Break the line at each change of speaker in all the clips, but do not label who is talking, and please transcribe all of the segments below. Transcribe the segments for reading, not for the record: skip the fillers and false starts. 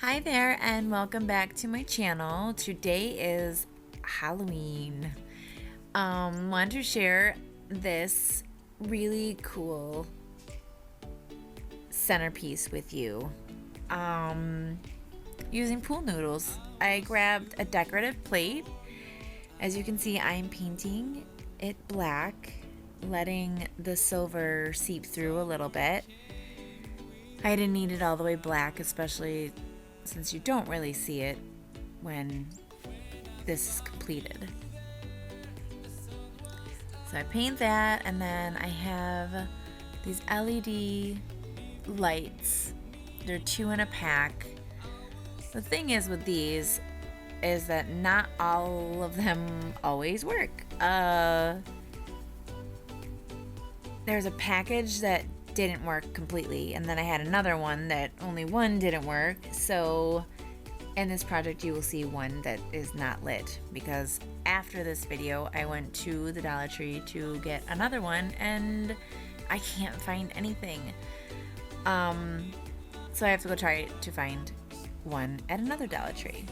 Hi there and welcome back to my channel. Today is Halloween. Want to share this really cool centerpiece with you. Using pool noodles. I grabbed a decorative plate. As you can see, I'm painting it black, letting the silver seep through a little bit. I didn't need it all the way black, especially since you don't really see it when this is completed. So I paint that, and then I have these LED lights. They're 2 in a pack. The thing is with these is that not all of them always work. There's a package that didn't work completely, and then I had another one that only one didn't work. So in this project you will see one that is not lit, because after this video I went to the Dollar Tree to get another one and I can't find anything. So I have to go try to find one at another Dollar Tree.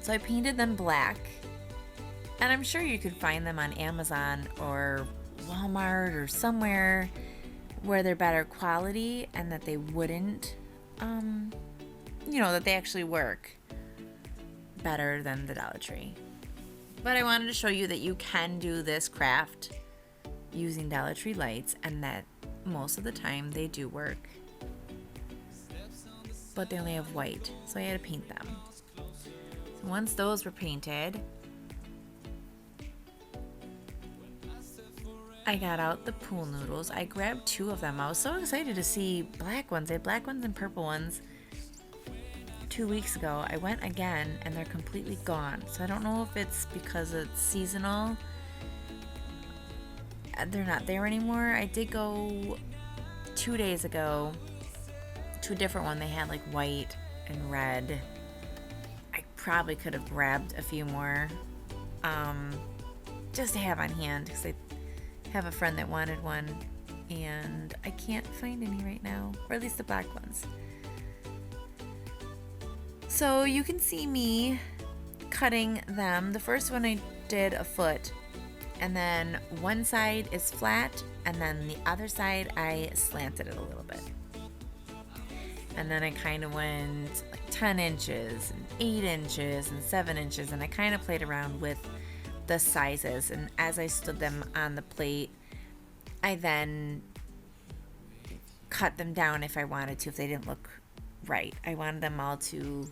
So I painted them black, and I'm sure you could find them on Amazon or Walmart or somewhere where they're better quality and that they wouldn't, that they actually work better than the Dollar Tree. But I wanted to show you that you can do this craft using Dollar Tree lights, and that most of the time they do work. But they only have white, so I had to paint them. So once those were painted, I got out the pool noodles. I grabbed 2 of them. I was so excited to see black ones. I had black ones and purple ones 2 weeks ago. I went again and they're completely gone. So I don't know if it's because it's seasonal. They're not there anymore. I did go 2 days ago to a different one. They had like white and red. I probably could have grabbed a few more just to have on hand, because I have a friend that wanted one and I can't find any right now, or at least the black ones. So you can see me cutting them. The first one I did a foot, and then one side is flat and then the other side I slanted it a little bit. And then I kind of went like 10 inches and 8 inches and 7 inches, and I kind of played around with the sizes. And as I stood them on the plate, I then cut them down if I wanted to, if they didn't look right. I wanted them all to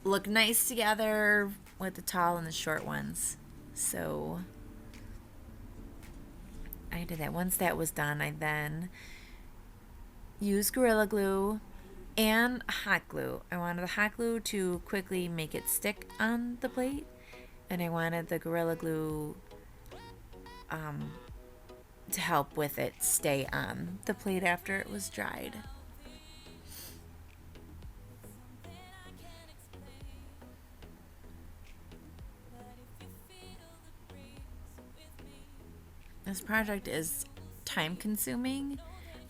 look nice together with the tall and the short ones. So I did that. Once that was done, I then used Gorilla Glue and hot glue. I wanted the hot glue to quickly make it stick on the plate, and I wanted the Gorilla Glue to help with it stay on the plate after it was dried. This project is time consuming,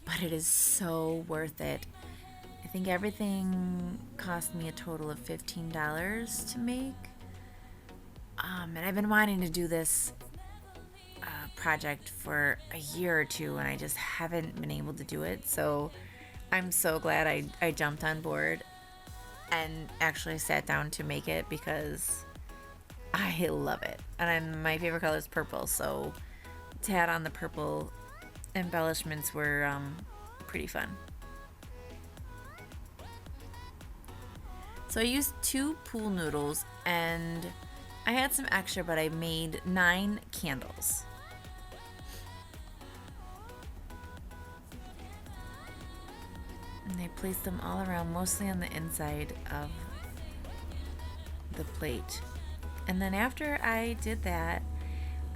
but it is so worth it. I think everything cost me a total of $15 to make. And I've been wanting to do this project for a year or two, and I just haven't been able to do it. So I'm so glad I jumped on board and actually sat down to make it, because I love it. And my favorite color is purple, so to add on the purple embellishments were pretty fun. So I used 2 pool noodles, and I had some extra, but I made 9 candles. And I placed them all around, mostly on the inside of the plate. And then after I did that,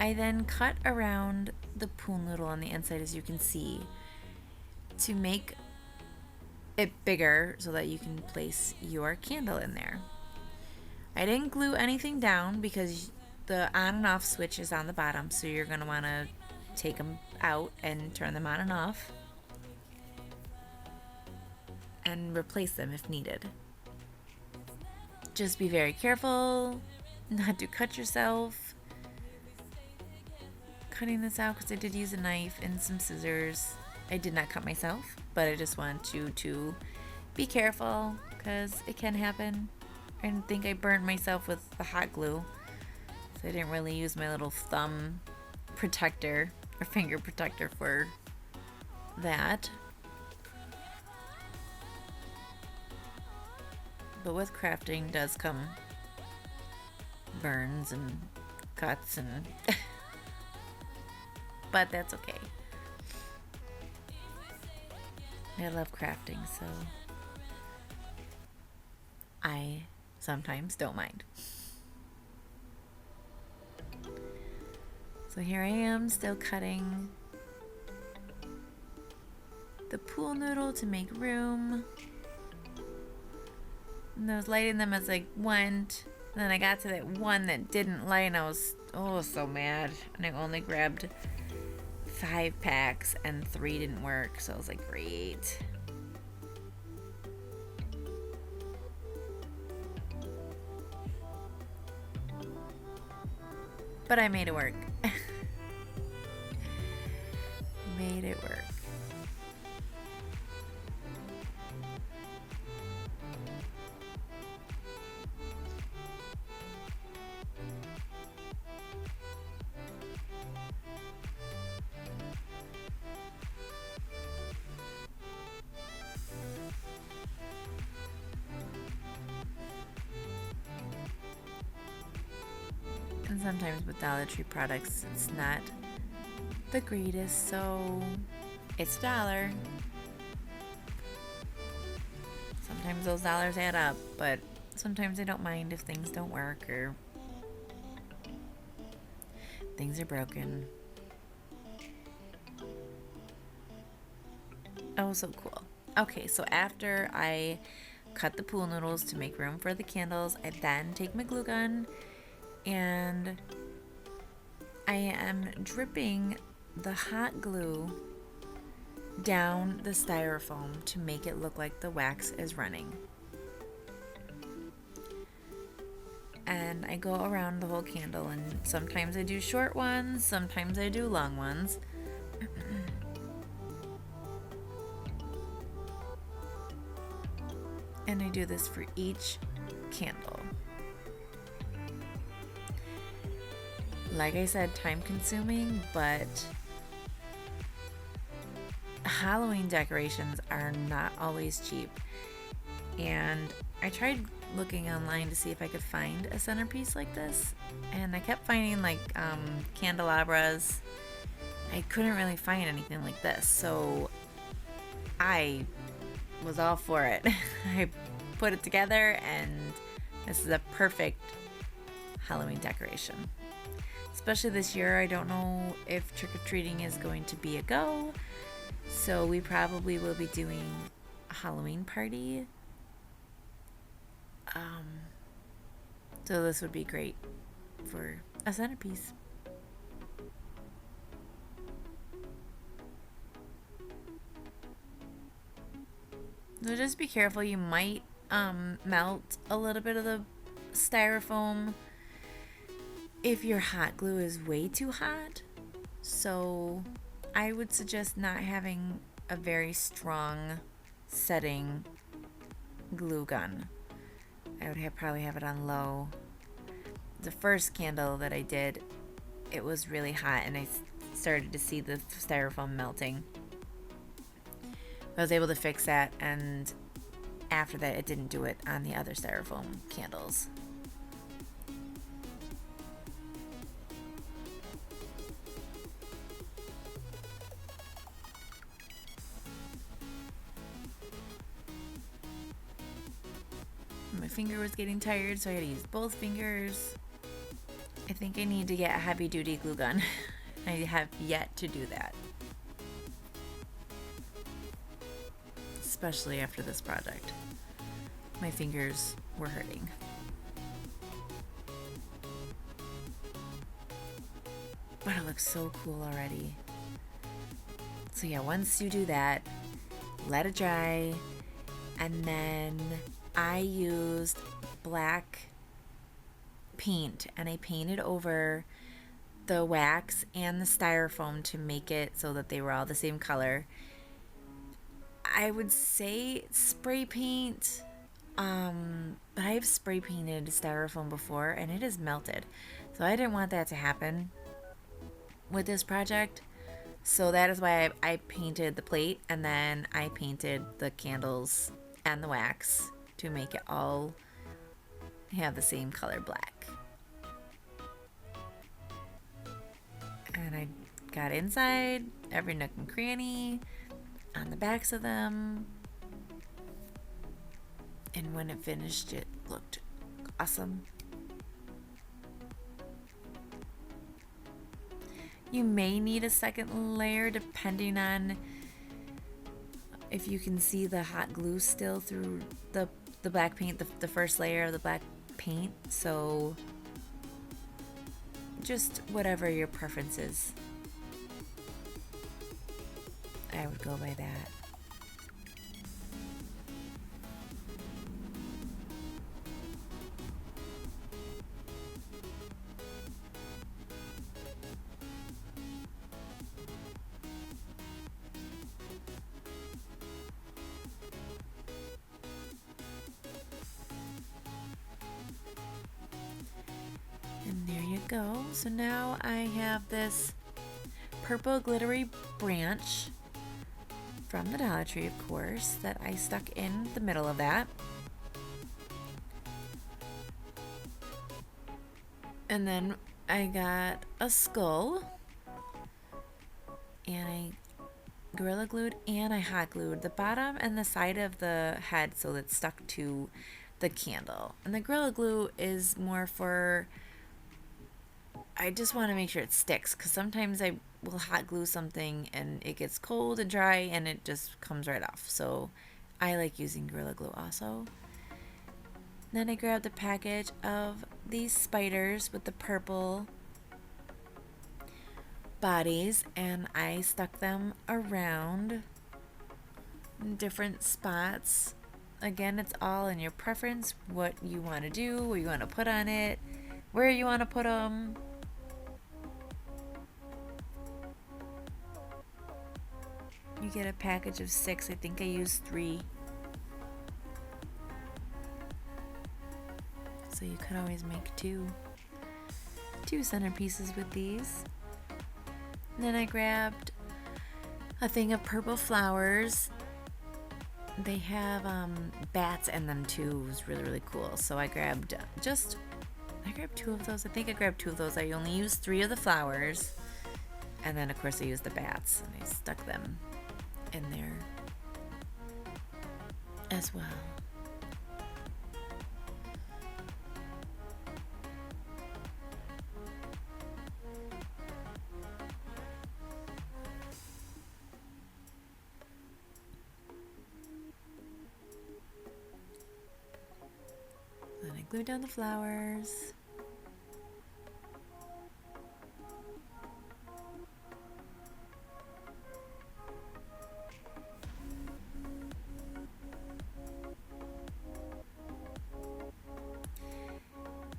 I then cut around the pool noodle on the inside, as you can see, to make it bigger so that you can place your candle in there. I didn't glue anything down because the on and off switch is on the bottom, so you're going to want to take them out and turn them on and off. and replace them if needed. Just be very careful not to cut yourself cutting this out, because I did use a knife and some scissors. I did not cut myself, but I just want you to be careful because it can happen. I think I burnt myself with the hot glue, so I didn't really use my little thumb protector or finger protector for that. But with crafting does come burns and cuts and but that's okay. I love crafting, so I sometimes don't mind. So here I am still cutting the pool noodle to make room. And I was lighting them as I went. And then I got to that one that didn't light and I was so mad. And I only grabbed 5 packs and 3 didn't work. So I was like, great. But I made it work. Made it work. And sometimes with Dollar Tree products, it's not the greatest, so it's $1. Sometimes those dollars add up, but sometimes I don't mind if things don't work or things are broken. Oh, so cool. Okay, so after I cut the pool noodles to make room for the candles, I then take my glue gun and I am dripping the hot glue down the styrofoam to make it look like the wax is running. And I go around the whole candle, and sometimes I do short ones, sometimes I do long ones. And I do this for each candle. Like I said, time consuming, but Halloween decorations are not always cheap. And I tried looking online to see if I could find a centerpiece like this, and I kept finding like candelabras. I couldn't really find anything like this, so I was all for it. I put it together, and this is a perfect Halloween decoration. Especially this year, I don't know if trick-or-treating is going to be a go, so we probably will be doing a Halloween party. So this would be great for a centerpiece. So just be careful, you might melt a little bit of the styrofoam if your hot glue is way too hot. So I would suggest not having a very strong setting glue gun. I would probably have it on low. The first candle that I did, it was really hot and I started to see the styrofoam melting. I was able to fix that, and after that it didn't do it on the other styrofoam candles. My finger was getting tired, so I had to use both fingers. I think I need to get a heavy duty glue gun. I have yet to do that. Especially after this project. My fingers were hurting. But it looks so cool already. So yeah, once you do that, let it dry, And then I used black paint and I painted over the wax and the styrofoam to make it so that they were all the same color. I would say spray paint, but I've spray painted styrofoam before and it has melted. So I didn't want that to happen with this project. So that is why I painted the plate and then I painted the candles and the wax to make it all have the same color black. And I got inside every nook and cranny on the backs of them. And when it finished, it looked awesome. You may need a second layer depending on if you can see the hot glue still through the black paint, the first layer of the black paint. So just whatever your preference is, I would go by that. And there you go. So now I have this purple glittery branch from the Dollar Tree, of course, that I stuck in the middle of that. And then I got a skull and I Gorilla Glued and I hot glued the bottom and the side of the head so it's stuck to the candle. And the Gorilla Glue is more for, I just want to make sure it sticks because sometimes I will hot glue something and it gets cold and dry and it just comes right off. So I like using Gorilla Glue also. Then I grabbed a package of these spiders with the purple bodies and I stuck them around in different spots. Again, it's all in your preference, what you want to do, what you want to put on it, where you want to put them. You get a package of 6. I think I used 3. So you could always make two centerpieces with these. And then I grabbed a thing of purple flowers. They have bats in them too. It was really, really cool. So I grabbed 2 of those. I think I grabbed 2 of those. I only used 3 of the flowers. And then of course I used the bats and I stuck them in there as well. Then I glued down the flowers.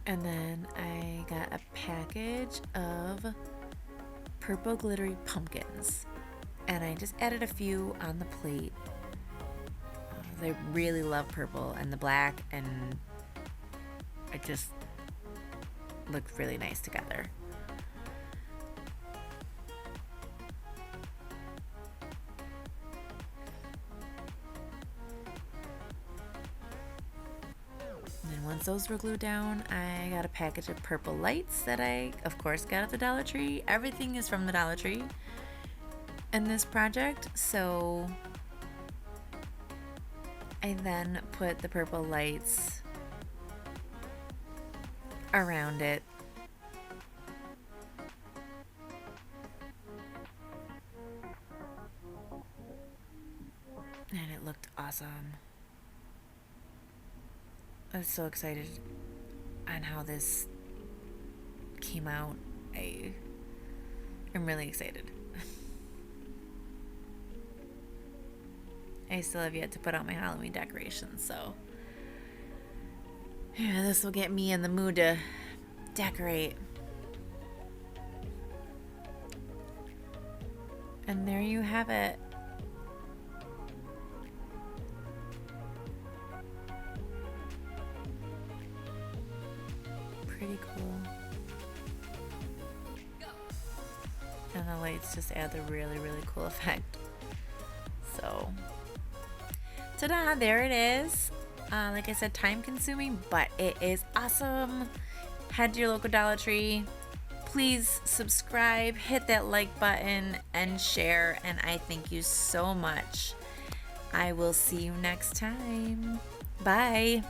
And then I got a package of purple glittery pumpkins. And I just added a few on the plate. I really love purple and the black, and it just looked really nice together. Once those were glued down, I got a package of purple lights that I, of course, got at the Dollar Tree. Everything is from the Dollar Tree in this project, so I then put the purple lights around it. And it looked awesome. I was so excited on how this came out. I'm really excited. I still have yet to put out my Halloween decorations, so yeah, this will get me in the mood to decorate. And there you have it. Pretty cool. And the lights just add the really, really cool effect. So, ta-da, there it is. Like I said, time consuming, but it is awesome. Head to your local Dollar Tree. Please subscribe, hit that like button, and share. And I thank you so much. I will see you next time. Bye.